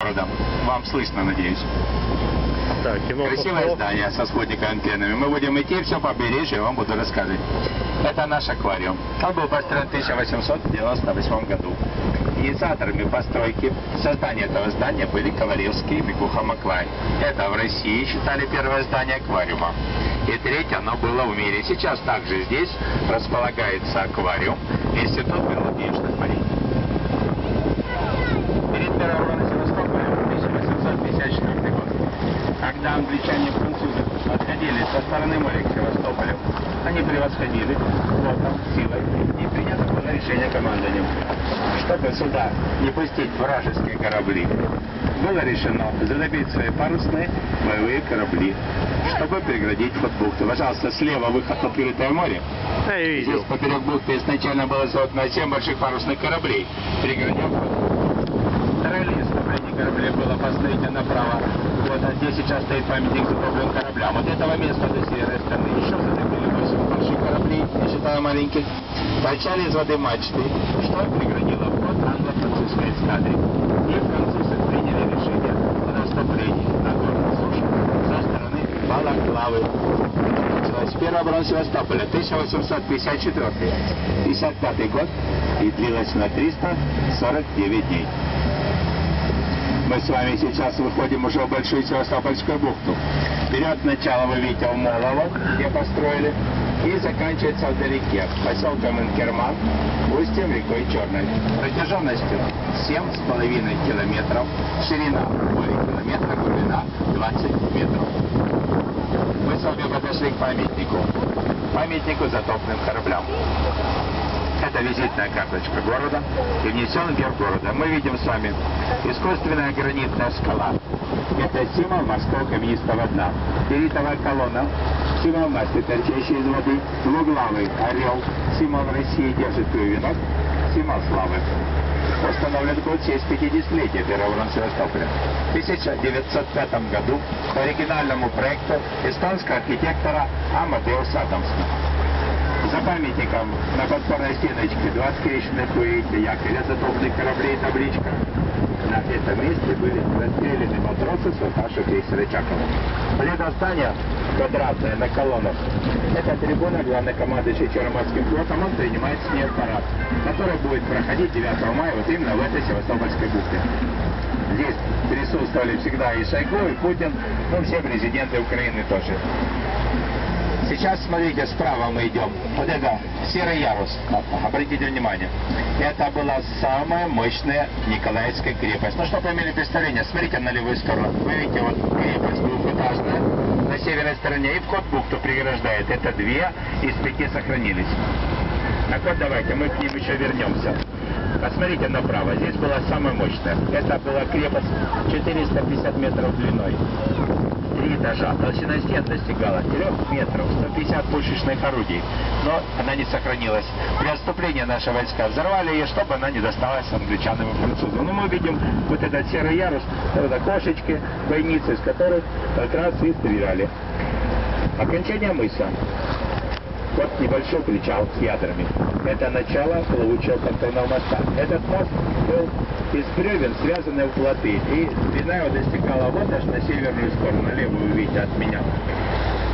городом. Вам слышно, надеюсь. Так, Красивое здание со спутниковыми антеннами. Мы будем идти все по побережью, я вам буду рассказывать. Это наш аквариум. Он был построен в 1898 году. Инициаторами постройки создания этого здания были Ковалевский и Микуха Маклай. Это в России считали первое здание аквариума. И третье оно было в мире. Сейчас также здесь располагается аквариум Институт биологических морей. Перед первой обороной Севастополя в 1854 год, когда англичане и французы подходили со стороны моря к Севастополю, они превосходили флотом, силой, и принято было решение командованием, чтобы сюда не пустить вражеские корабли. Было решено задобить свои парусные боевые корабли, чтобы преградить вход бухты. Пожалуйста, слева выход в открытое море. Здесь поперек бухты изначально было создано 7 больших парусных кораблей, преградив вход. Тролли строение кораблей было построено направо. Вот, а здесь сейчас стоит памятник затопленным кораблям. Вот этого места до северной стороны еще затопили 8 больших кораблей, не считая маленьких. Торчали из воды мачты, что преградило вход англо-французской эскадре. И французы приняли решение о наступлении на город сушу со стороны Балаклавы. Началась первая оборона Севастополя, 1854-55 год, и длилась на 349 дней. Мы с вами сейчас выходим уже в Большую Севастопольскую бухту. Вперед начало вы видите в Молово, где построили, и заканчивается вдалеке поселком Инкерман, устьем рекой Черной. Протяженностью 7,5 километров, ширина более километра, глубина 20 метров. Мы с вами подошли к памятнику затопленным кораблям. Это визитная карточка города и внесен герб города. Мы видим с вами искусственная гранитная скала. Это символ морского каменистого дна. Перитовая колонна, символ масти, торчащей из воды. Двуглавый орел, символ России, держит венок, символ славы. Установлен год в честь 50-летия первого обороны Севастополя. В 1905 году по оригинальному проекту эстонского архитектора Амадеуса Адамсона. За памятником на подпорной стеночке 2 скрещенных, вы видите, якоря затопленных кораблей, табличка. На этом месте были расстреляны матросы с вашего крейсера Чакова. Следом здания квадратное на колоннах. Это трибуна главнокомандующий Черноморским флотом. Он принимает с ней парад, который будет проходить 9 мая вот именно в этой Севастопольской бухте. Здесь присутствовали всегда и Шойгу, и Путин, ну все президенты Украины тоже. Сейчас, смотрите, справа мы идем. Вот это Серый ярус. Обратите внимание. Это была самая мощная Николаевская крепость. Ну, чтобы вы имели представление, смотрите на левую сторону. Вы видите, вот крепость двухэтажная на северной стороне. И вход в бухту преграждает. Это 2 из 5 сохранились. Так вот, давайте мы к ним еще вернемся. Посмотрите направо. Здесь была самая мощная. Это была крепость 450 метров длиной. 3 этажа. Толщина стен достигала 3 метров, 150 пушечных орудий. Но она не сохранилась. При отступлении наши войска взорвали ее, чтобы она не досталась англичанам и французам. Но мы видим вот этот серый ярус, вот окошечки, бойницы, из которых как раз и стреляли. Окончание мыса. Вот небольшой причал с ядрами. Это начало плавучего понтонного моста. Этот мост был из бревен, связанный в плоты. И длина его достигала вот аж на северную сторону, на левую, видите, от меня.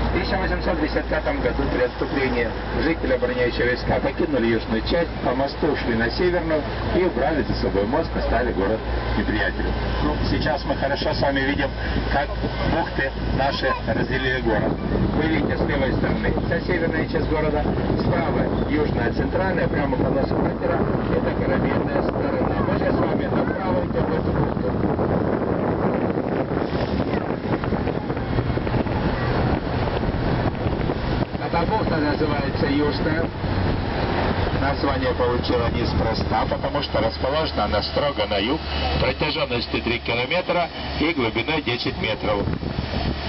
В 1855 году при отступлении жители обороняющие войска покинули южную часть, по мосту ушли на северную и убрали за собой мост, оставили город неприятелю. Ну, сейчас мы хорошо с вами видим, как бухты наши разделили город. Вы видите с левой стороны вся северная часть города, справа южная, центральная, прямо по носу катера, это корабельная сторона. Мы же с вами направо идем в эту бухту. Эта бухта называется Южная. Название получила неспроста, потому что расположена она строго на юг, протяженностью 3 километра и глубиной 10 метров.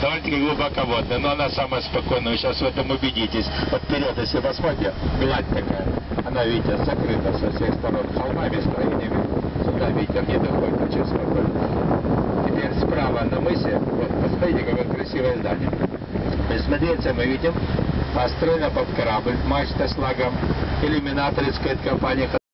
Довольно-таки глубоководная, но она самая спокойная. Вы сейчас в этом убедитесь. Вот вперед, если посмотрите, гладь такая. Она, видите, закрыта со всех сторон холмами, строениями. Сюда ветер не доходит, очень спокойно. Теперь справа на мысе, вот, посмотрите, какое красивое здание. Смотрите, мы видим, построена под корабль, мачта с лагом, иллюминаторы, компания.